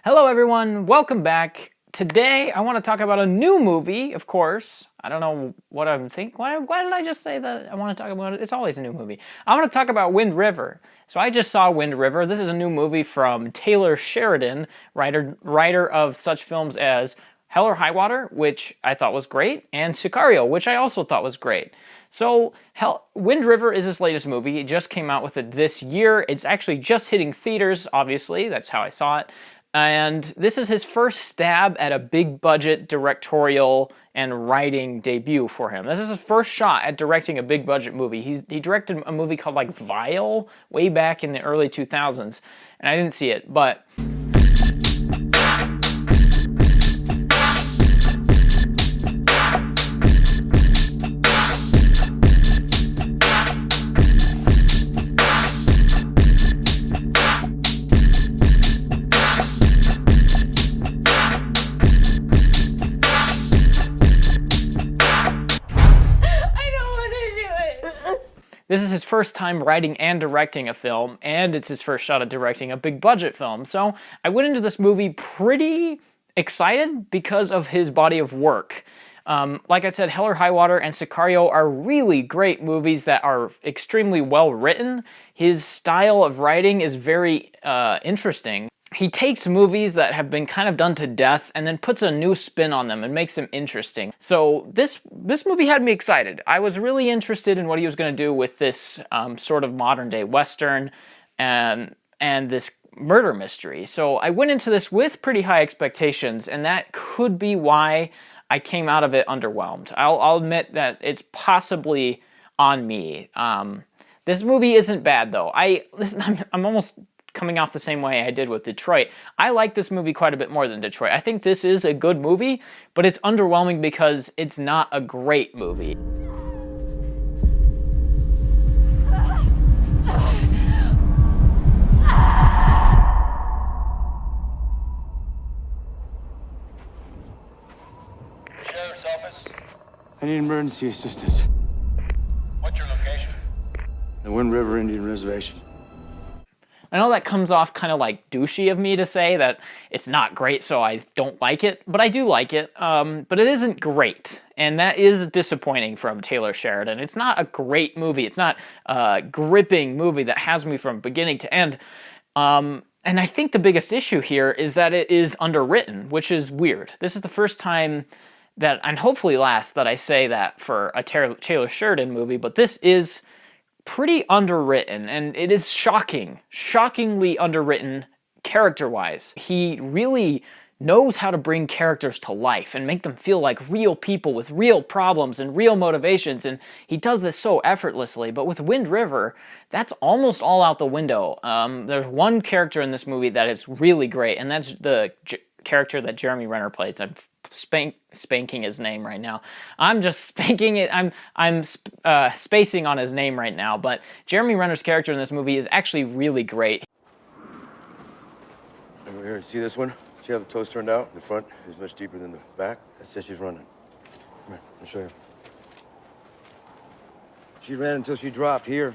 Hello everyone, welcome back. Today I want to talk about a new movie, of course. I don't know what I'm thinking. Why did I just say that I want to talk about it? It's always a new movie. I want to talk about Wind River. So I just saw Wind River. This is a new movie from Taylor Sheridan, writer of such films as Hell or High Water, which I thought was great, and Sicario, which I also thought was great. So, Wind River is his latest movie. It just came out with it this year. It's actually just hitting theaters, obviously. That's how I saw it. And this is his first stab at a big budget directorial and writing debut for him. This is his first shot at directing a big budget movie. He directed a movie called like Vile way back in the early 2000s, and I didn't see it, but this is his first time writing and directing a film, and it's his first shot at directing a big budget film. So I went into this movie pretty excited because of his body of work. Like I said, Hell or High Water and Sicario are really great movies that are extremely well written. His style of writing is very interesting. He takes movies that have been kind of done to death and then puts a new spin on them and makes them interesting. So this movie had me excited. I was really interested in what he was going to do with this sort of modern day Western and this murder mystery. So I went into this with pretty high expectations, and that could be why I came out of it underwhelmed. I'll admit that it's possibly on me. This movie isn't bad though. I'm almost coming off the same way I did with Detroit. I like this movie quite a bit more than Detroit. I think this is a good movie, but it's underwhelming because it's not a great movie. Sheriff's office. I need emergency assistance. What's your location? The Wind River Indian Reservation. I know that comes off kind of like douchey of me to say that it's not great, so I don't like it, but I do like it. But it isn't great, and that is disappointing from Taylor Sheridan. It's not a great movie. It's not a gripping movie that has me from beginning to end. And I think the biggest issue here is that it is underwritten, which is weird. This is the first time that, and hopefully last, that I say that for a Taylor Sheridan movie, but this is pretty underwritten, and it is shockingly underwritten character-wise. He really knows how to bring characters to life and make them feel like real people with real problems and real motivations, and he does this so effortlessly. But with Wind River, that's almost all out the window. There's one character in this movie that is really great, and that's the character that Jeremy Renner plays. I'm spanking his name right now. I'm just spanking it. I'm spacing on his name right now, but Jeremy Renner's character in this movie is actually really great. Over here, see this one? See how the toes turned out? The front is much deeper than the back. That's just she's running. Come here, I'll show you. She ran until she dropped here.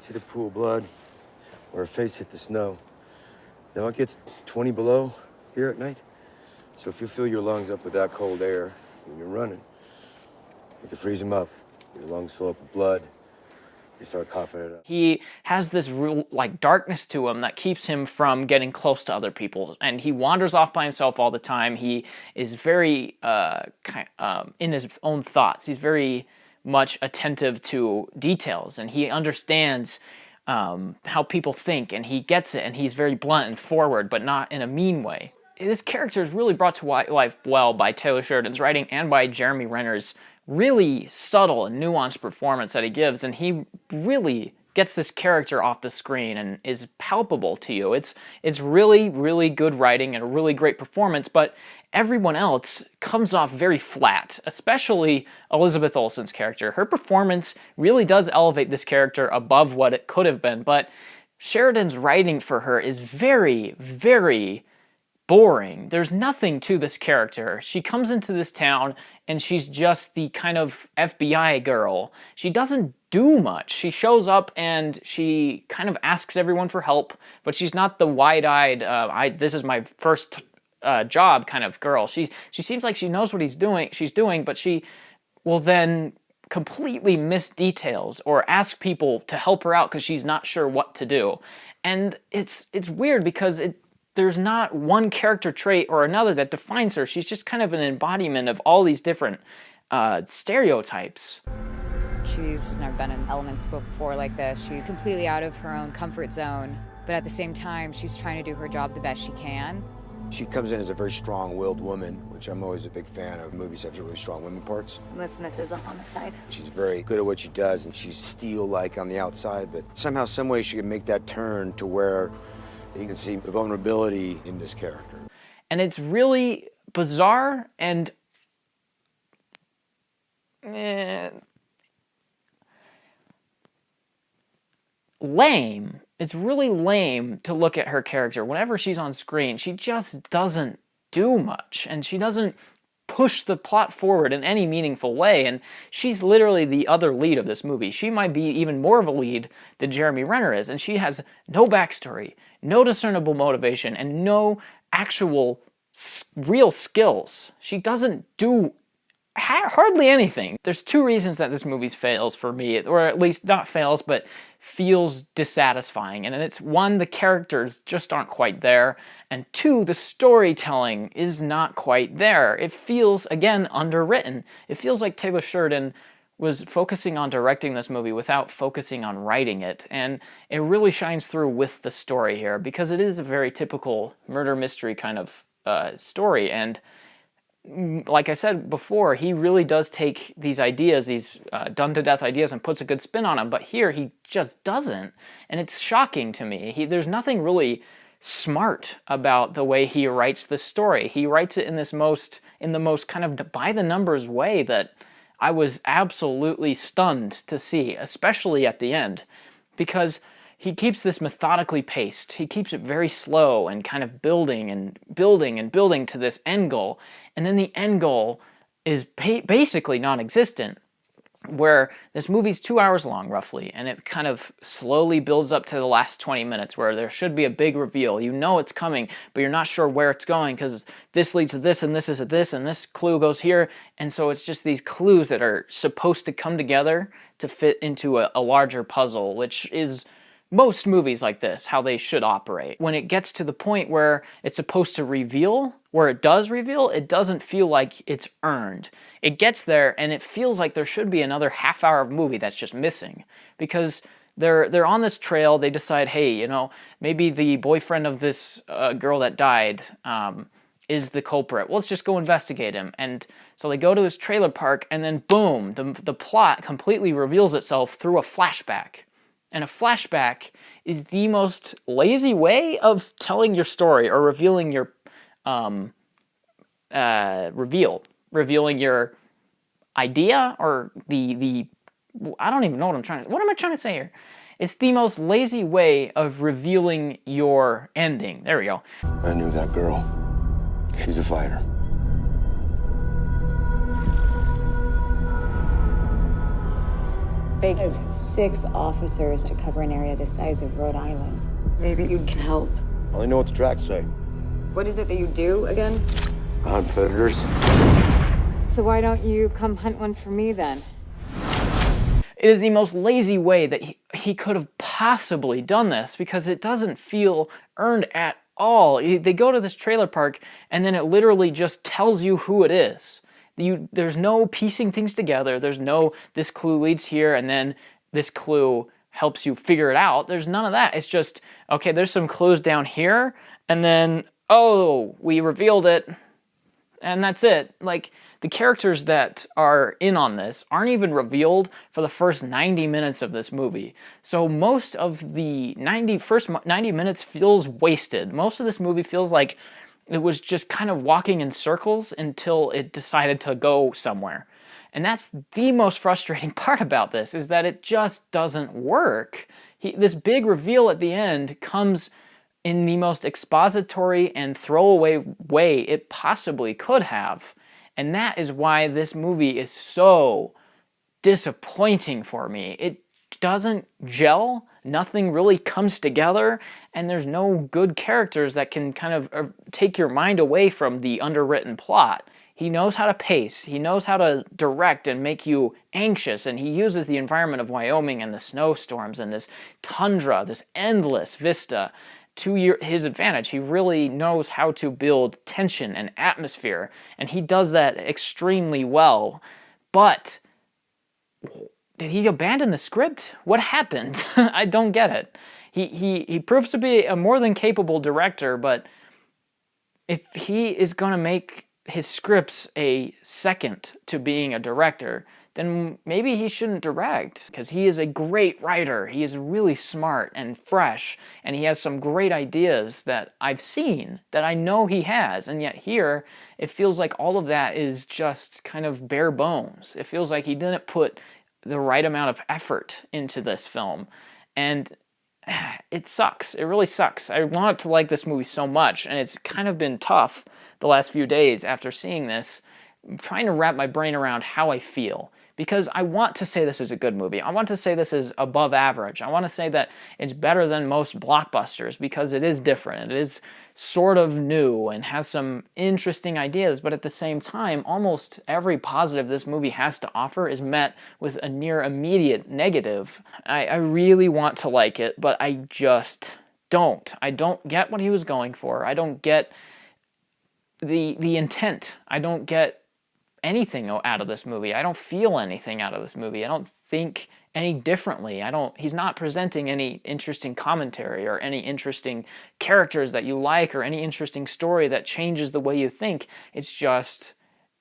See the pool of blood where her face hit the snow. Now it gets 20 below here at night. So if you fill your lungs up with that cold air when you're running, you can freeze them up. Your lungs fill up with blood. You start coughing it up. He has this real darkness to him that keeps him from getting close to other people, and he wanders off by himself all the time. He is very in his own thoughts. He's very much attentive to details, and he understands how people think, and he gets it, and he's very blunt and forward, but not in a mean way. This character is really brought to life well by Taylor Sheridan's writing and by Jeremy Renner's really subtle and nuanced performance that he gives, and he really gets this character off the screen and is palpable to you. It's really, really good writing and a really great performance, but everyone else comes off very flat, especially Elizabeth Olsen's character. Her performance really does elevate this character above what it could have been, but Sheridan's writing for her is very, very boring. There's nothing to this character. She comes into this town and she's just the kind of FBI girl. She doesn't do much. She shows up and she kind of asks everyone for help, but she's not the wide-eyed, this is my first job kind of girl. She seems like she knows what she's doing, but she will then completely miss details or ask people to help her out because she's not sure what to do. And it's weird because there's not one character trait or another that defines her. She's just kind of an embodiment of all these different stereotypes. She's never been in elements before like this. She's completely out of her own comfort zone, but at the same time, she's trying to do her job the best she can. She comes in as a very strong-willed woman, which I'm always a big fan of movies that have really strong women parts. Listen, this is a homicide. She's very good at what she does, and she's steel-like on the outside, but somehow, some way, she can make that turn to where you can see vulnerability in this character. And it's really bizarre and lame. It's really lame to look at her character. Whenever she's on screen, she just doesn't do much, and she doesn't push the plot forward in any meaningful way, and she's literally the other lead of this movie. She might be even more of a lead than Jeremy Renner is, and she has no backstory, no discernible motivation, and no actual real skills. She doesn't do hardly anything. There's two reasons that this movie fails for me, or at least not fails, but feels dissatisfying. And it's one, the characters just aren't quite there, and two, the storytelling is not quite there. It feels, again, underwritten. It feels like Taylor Sheridan was focusing on directing this movie without focusing on writing it, and it really shines through with the story here, because it is a very typical murder mystery kind of story, and like I said before, he really does take these ideas, these done-to-death ideas, and puts a good spin on them, but here he just doesn't, and it's shocking to me. There's nothing really smart about the way he writes this story. He writes it in the most kind of by-the-numbers way that I was absolutely stunned to see, especially at the end, because he keeps this methodically paced. He keeps it very slow and kind of building and building and building to this end goal. And then the end goal is basically non-existent, where this movie's 2 hours long, roughly, and it kind of slowly builds up to the last 20 minutes where there should be a big reveal. You know it's coming, but you're not sure where it's going because this leads to this, and this is to this, and this clue goes here. And so it's just these clues that are supposed to come together to fit into a larger puzzle, which is most movies like this, how they should operate. When it gets to the point where it's supposed to reveal, where it does reveal, it doesn't feel like it's earned. It gets there, and it feels like there should be another half hour of movie that's just missing. Because they're on this trail, they decide, hey, you know, maybe the boyfriend of this girl that died is the culprit. Well, let's just go investigate him. And so they go to his trailer park, and then boom, the plot completely reveals itself through a flashback. And a flashback is the most lazy way of telling your story or revealing your revealing your idea, or the I don't even know what am I trying to say here? It's the most lazy way of revealing your ending. There we go. I knew that girl. She's a fighter. They have 6 officers to cover an area the size of Rhode Island. Maybe you can help. I only know what the tracks say. What is it that you do again? I hunt predators. So why don't you come hunt one for me then? It is the most lazy way that he could have possibly done this, because it doesn't feel earned at all. They go to this trailer park, and then it literally just tells you who it is. There's no piecing things together. There's no, this clue leads here, and then this clue helps you figure it out. There's none of that. It's just, okay, there's some clues down here, and then, oh, we revealed it, and that's it. Like, the characters that are in on this aren't even revealed for the first 90 minutes of this movie. So most of the first 90 minutes feels wasted. Most of this movie feels like it was just kind of walking in circles until it decided to go somewhere. And that's the most frustrating part about this, is that it just doesn't work. This big reveal at the end comes in the most expository and throwaway way it possibly could have. And that is why this movie is so disappointing for me. It doesn't gel, nothing really comes together, and there's no good characters that can kind of take your mind away from the underwritten plot. He knows how to pace, he knows how to direct and make you anxious, and he uses the environment of Wyoming and the snowstorms and this tundra, this endless vista, to his advantage. He really knows how to build tension and atmosphere, and he does that extremely well. But did he abandon the script? What happened? I don't get it. He proves to be a more than capable director, but if he is going to make his scripts a second to being a director, then maybe he shouldn't direct, because he is a great writer. He is really smart and fresh, and he has some great ideas that I've seen, that I know he has, and yet here, it feels like all of that is just kind of bare bones. It feels like he didn't put the right amount of effort into this film, and it sucks. It really sucks. I wanted to like this movie so much, and it's kind of been tough the last few days after seeing this, trying to wrap my brain around how I feel. Because I want to say this is a good movie. I want to say this is above average. I want to say that it's better than most blockbusters because it is different. It is sort of new and has some interesting ideas, but at the same time, almost every positive this movie has to offer is met with a near immediate negative. I really want to like it, but I just don't. I don't get what he was going for. I don't get the intent. I don't get anything out of this movie. I don't feel anything out of this movie. I don't think any differently. He's not presenting any interesting commentary or any interesting characters that you like or any interesting story that changes the way you think. It's just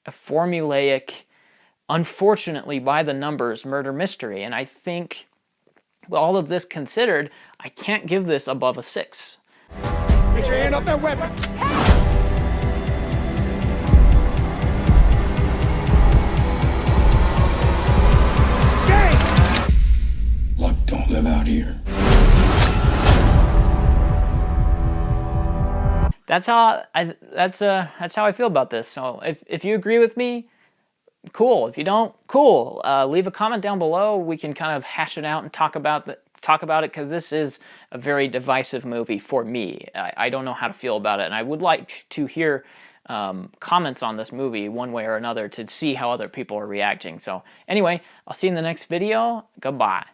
a formulaic, unfortunately by the numbers murder mystery. And I think, with all of this considered, I can't give this above a 6. Get your hand off that weapon! Luck don't live out here. That's how I feel about this. So if you agree with me, cool. If you don't, cool. Leave a comment down below. We can kind of hash it out and talk about it, because this is a very divisive movie for me. I don't know how to feel about it, and I would like to hear comments on this movie one way or another to see how other people are reacting. So anyway, I'll see you in the next video. Goodbye.